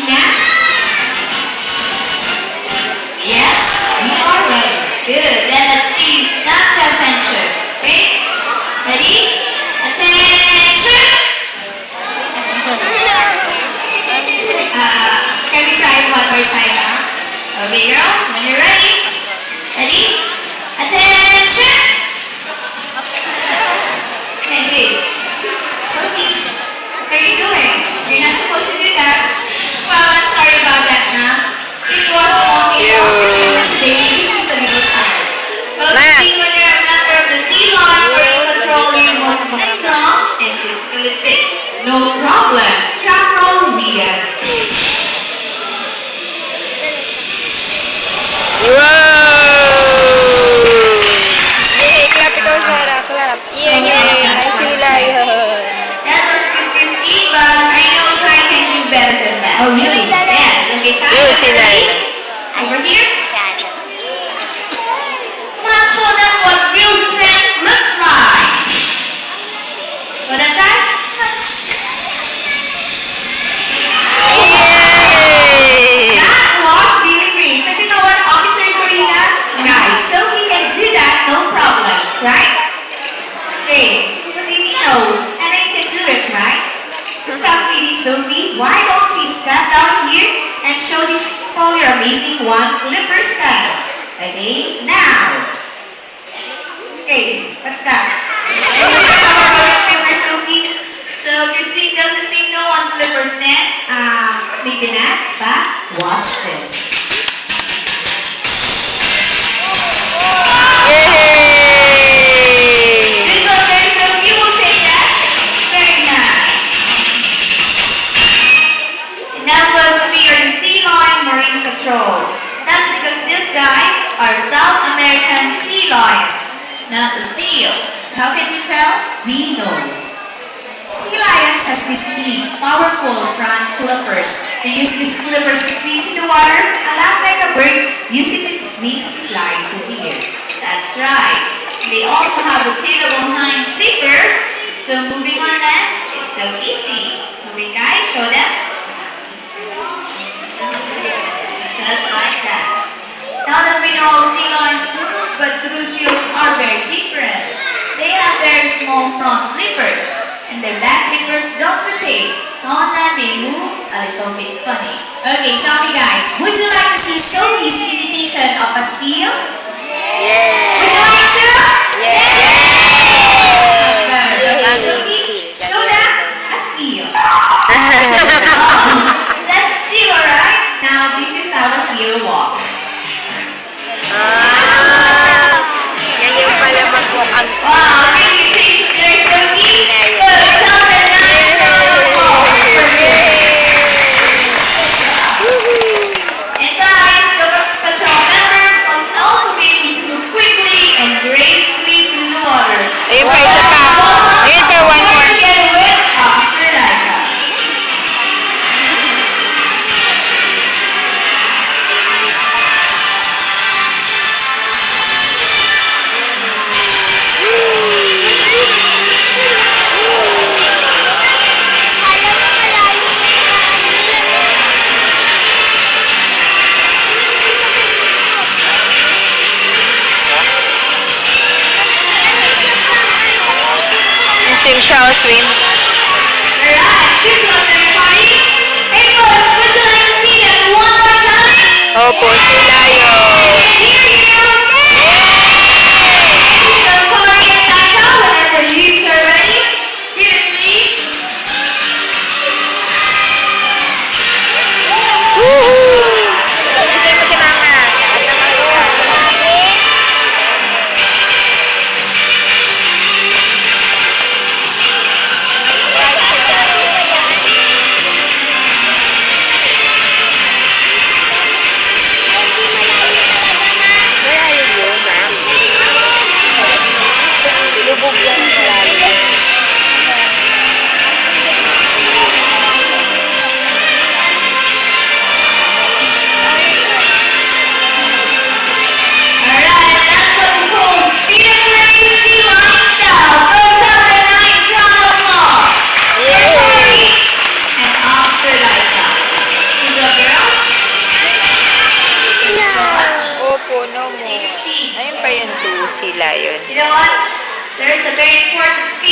now? Yes, we are ready. Good. Then let's see Snapchat censure. Okay? Ready? Attention! Can we try it one more time now? Okay, girls, when you're ready. Ready? Attention! Okay. Sophie, what are you doing? You're not supposed to do that. Well, I'm sorry about that, ma'am. It was only a today. This is a little tired. Well, see, when you're a member of the Sea Lion Marine Patrol, you must be strong and physically fit. No problem. Drum roll, Rhea. Yay! Clap ikaw, Sarah. Clap. Yay! May sila yun. That was good, Christine, but I know Kai can do better than that. Oh, really? Yes. Okay, Kai, Yun, sila ready? yun. Over here. Let's show them what real strength looks like. What is that? Yay! That was really great. But you know what, Officer Corina? Guys, so we can do that, no problem, right? Hey, what do you mean no? And I can do it, right? Stop reading, Sophie. Why don't we stand down here and show these people your amazing one flipper style? Okay, now. Hey, what's that? Flipper, Sophie. So Christine doesn't think no one flipper stand. Maybe not, but watch this. Yay! This one, very Sophie will say that. Very nice. And now goes to be your Sea Lion Marine Patrol. That's because these guys are South American sea lions, not the seal. How can we tell? We know. Sea lions has these big, powerful front flippers. They use these flippers to swim in the water, and like a bird, uses its wings to fly through the air. That's right. They also have rotatable hind flippers, so moving on land is so easy. Okay, guys, show them. Just like that. Now that we know how sea lions move, but true seals are very different. They have very small front flippers, and their back flippers don't rotate, so on land they move a little bit funny. Okay, tell me guys, would you like to see Sophie's imitation of a seal? Would you like to? That's better. Okay, Sophie, show them a seal. That's a seal, alright? Now this is how a seal walks. Yan yung pala mag-walk ang Wow, good imitation there, Sophie. Good, tell them nice round of applause for this. And guys, the patrol members must also be able to move quickly and gracefully through the water. Ayun pa, isa pa. Ayun pa, one Before more. you get with Officer Laika. Sim siya o swim. Alright, good luck everybody. Hey folks, would you like to see that one more time? Opo, sila yun. Hear you. So Cory and Laika, whenever you two are ready, give it please. Woohoo! Isay mo si Mama. Lahat na makuha.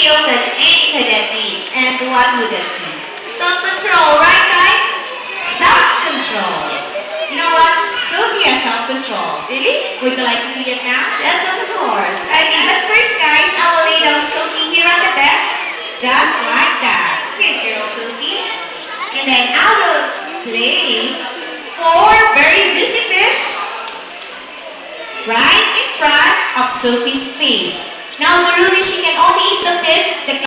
seal that any cadet needs. And what would that be? Self-control, right guys? Self-control. Yes. You know what? Sophie has self-control. Really? Would you like to see it now? Yes, of course. Okay, but first guys, I will lay down Sophie here on the bed. Just like that. Good girl, Sophie. And then I will place 4 very juicy fish right in front of Sophie's face. Now the rule is she can only eat the fish,